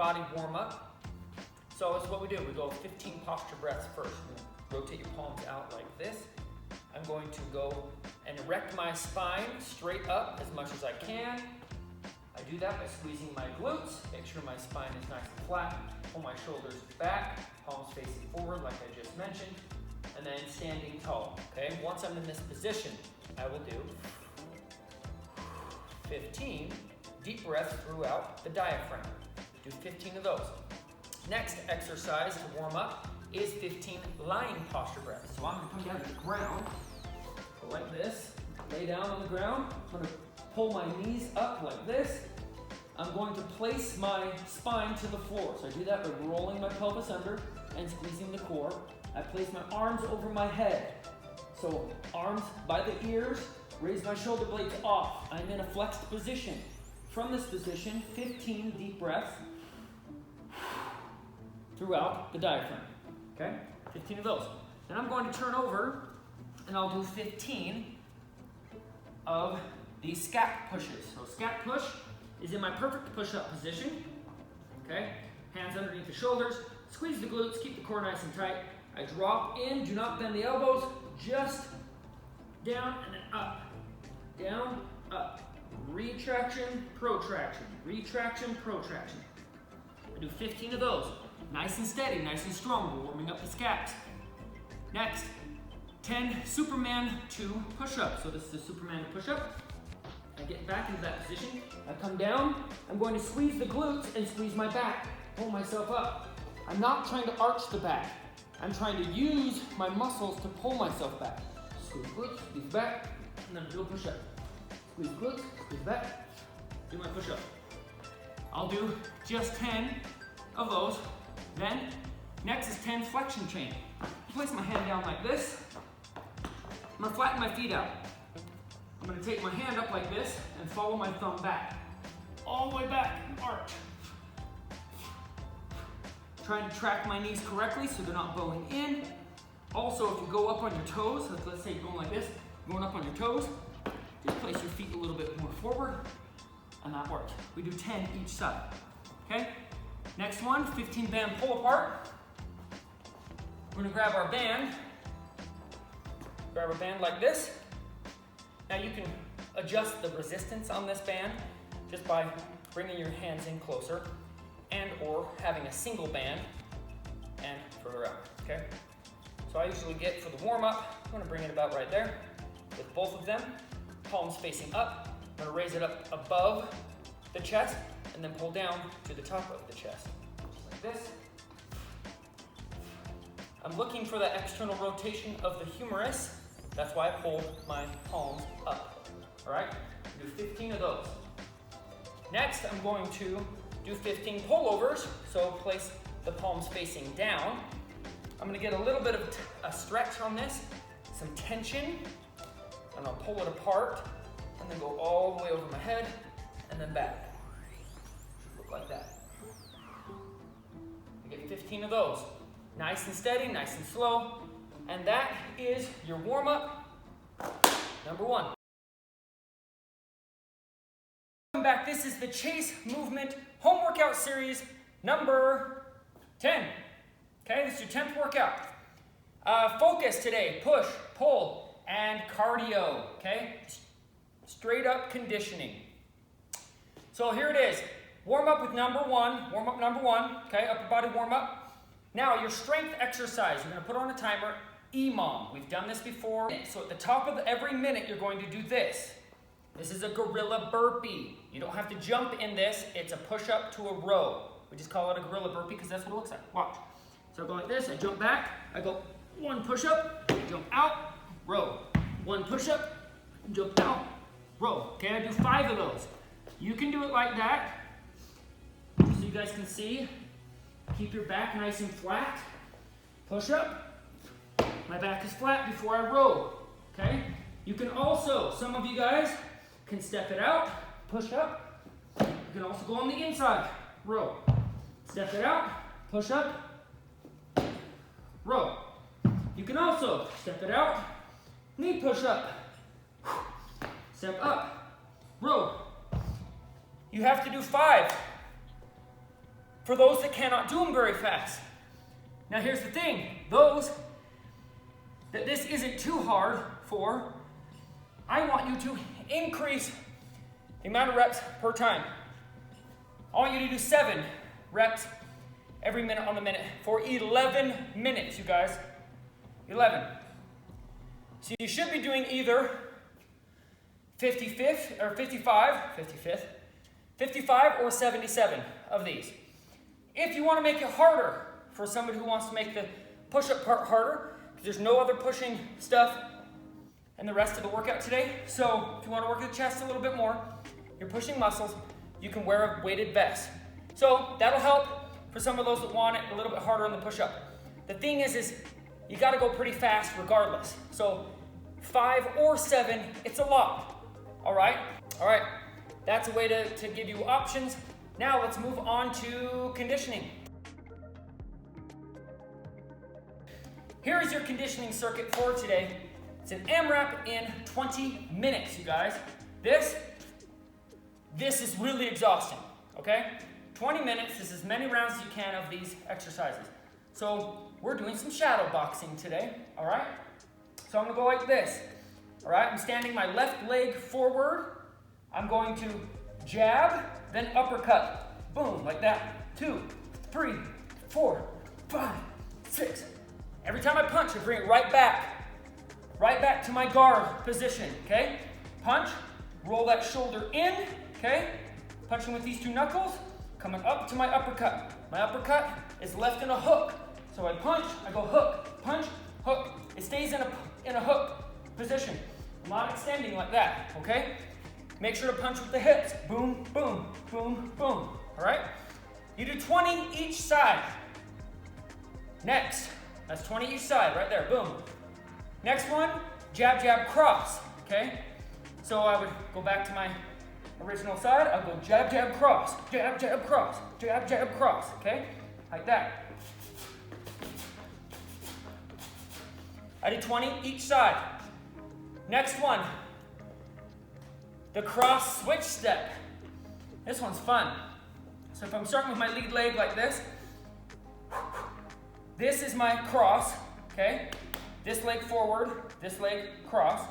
body warm up. So it's what we do. We go 15 posture breaths first. Rotate your palms out like this. I'm going to go and erect my spine straight up as much as I can. I do that by squeezing my glutes, make sure my spine is nice and flat, pull my shoulders back, palms facing forward like I just mentioned, and then standing tall, okay? Once I'm in this position, I will do 15 deep breaths throughout the diaphragm. Do 15 of those. Next exercise to warm up is 15 lying posture breaths. So I'm gonna come down to the ground, go like this, lay down on the ground. I'm gonna pull my knees up like this. I'm going to place my spine to the floor. So I do that by rolling my pelvis under and squeezing the core. I place my arms over my head. So arms by the ears, raise my shoulder blades off. I'm in a flexed position. From this position, 15 deep breaths throughout the diaphragm, okay? 15 of those. Then I'm going to turn over and I'll do 15 of these scat pushes. So scat push is in my perfect push-up position, okay? Hands underneath the shoulders, squeeze the glutes, keep the core nice and tight. I drop in, do not bend the elbows, just down and then up, down, up. Retraction, protraction, retraction, protraction. I do 15 of those. Nice and steady, nice and strong. We're warming up the scats. Next, 10 Superman 2 push-ups. So this is a Superman push-up. I get back into that position. I come down. I'm going to squeeze the glutes and squeeze my back. Pull myself up. I'm not trying to arch the back. I'm trying to use my muscles to pull myself back. Squeeze glutes, squeeze back, and then do a push-up. Squeeze glutes, squeeze back, do my push-up. I'll do just 10 of those. Then, next is 10 flexion chain. Place my hand down like this. I'm gonna flatten my feet out. I'm gonna take my hand up like this and follow my thumb back. All the way back, arch. Trying to track my knees correctly so they're not bowing in. Also, if you go up on your toes, let's say you're going like this, going up on your toes, just place your feet a little bit more forward, and that works. We do 10 each side, okay? Next one, 15 band pull apart. We're gonna grab our band like this. Now you can adjust the resistance on this band just by bringing your hands in closer and or having a single band and further out, okay? So I usually get for the warm up, I'm gonna bring it about right there with both of them, palms facing up. I'm gonna raise it up above the chest and then pull down to the top of the chest, just like this. I'm looking for that external rotation of the humerus. That's why I pull my palms up, all right? Do 15 of those. Next, I'm going to do 15 pullovers. So place the palms facing down. I'm gonna get a little bit of a stretch on this, some tension, and I'll pull it apart and then go all the way over my head and then back. Look like that. You get 15 of those. Nice and steady, nice and slow. And that is your warm-up number 1. Welcome back. This is the Chase Movement Home Workout Series number 10. Okay, this is your 10th workout. Focus today, push, pull, and cardio, okay? Straight up conditioning. So here it is. Warm up with number 1, okay? Upper body warm up. Now your strength exercise, you're gonna put on a timer, EMOM. We've done this before. So at the top of every minute, you're going to do this. This is a gorilla burpee. You don't have to jump in this. It's a push-up to a row. We just call it a gorilla burpee because that's what it looks like. Watch. So I go like this, I jump back, I go 1 push-up, jump out, row. 1 push-up, jump out, row. Okay, I do 5 of those. You can do it like that, so you guys can see. Keep your back nice and flat. Push up. My back is flat before I row, okay? You can also, some of you guys can step it out, push up. You can also go on the inside, row. Step it out, push up, row. You can also step it out, knee push up, step up, row. You have to do 5 for those that cannot do them very fast. Now here's the thing, those that this isn't too hard for, I want you to increase the amount of reps per time. I want you to do 7 reps every minute on the minute for 11 minutes, you guys. 11. So you should be doing either 55th or 55 or 77 of these. If you want to make it harder for somebody who wants to make the push-up part harder, because there's no other pushing stuff in the rest of the workout today. So if you want to work the chest a little bit more, you're pushing muscles, you can wear a weighted vest. So that'll help for some of those that want it a little bit harder on the push-up. The thing is you got to go pretty fast regardless. So 5 or 7, it's a lot. All right? That's a way to give you options. Now let's move on to conditioning. Here is your conditioning circuit for today. It's an AMRAP in 20 minutes, you guys. This is really exhausting, okay? 20 minutes, this is as many rounds as you can of these exercises. So we're doing some shadow boxing today, all right? So I'm gonna go like this, all right? I'm standing my left leg forward. I'm going to jab, then uppercut. Boom, like that. 2, 3, 4, 5, 6. Every time I punch, I bring it right back to my guard position, okay? Punch, roll that shoulder in, okay? Punching with these 2 knuckles, coming up to my uppercut. My uppercut is left in a hook. So I punch, I go hook, punch, hook. It stays in a hook position. I'm not extending like that, okay? Make sure to punch with the hips. Boom, boom, boom, boom, all right? You do 20 each side. Next, that's 20 each side, right there, boom. Next one, jab, jab, cross, okay? So I would go back to my original side, I'll go jab, jab, cross, jab, jab, cross, jab, jab, cross, okay? Like that. I did 20 each side. Next one, the cross switch step. This one's fun. So if I'm starting with my lead leg like this is my cross, okay? This leg forward, this leg cross.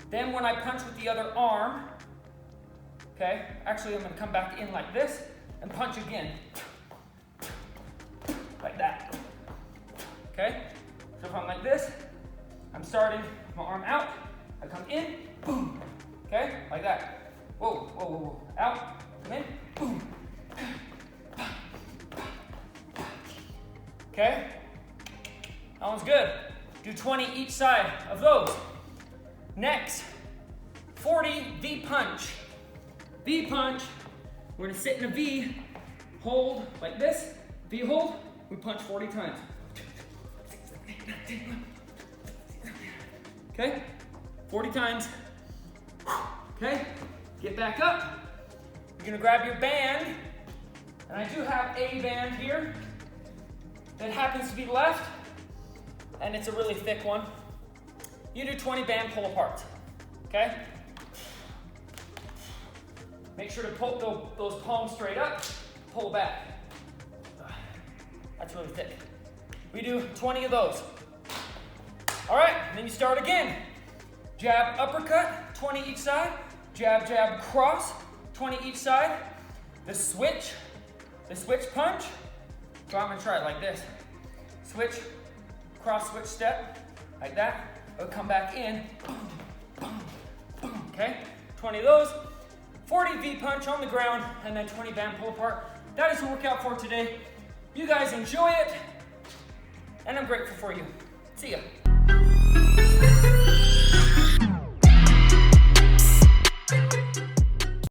Then when I punch with the other arm, okay? Actually, I'm gonna come back in like this and punch again. Like that, okay? So if I'm like this, I'm starting with my arm out, I come in, boom, okay? Like that. Whoa, whoa, whoa, whoa. Out, come in, boom. Okay? That one's good. Do 20 each side of those. Next, 40 V punch. V punch, we're gonna sit in a V, hold like this, V hold, we punch 40 times. Okay? 40 times. Okay? Get back up. You're gonna grab your band, and I do have a band here that happens to be left, and it's a really thick one. You do 20 band pull aparts, okay? Make sure to pull those palms straight up, pull back. That's really thick. We do 20 of those. All right, then you start again. Jab, uppercut, 20 each side. Jab, jab, cross, 20 each side. The switch punch. So I'm gonna try it like this. Switch, cross switch step, like that. I'll come back in, boom, boom, boom, okay? 20 of those. 40 V punch on the ground, and then 20 band pull apart. That is the workout for today. You guys enjoy it, and I'm grateful for you. See ya.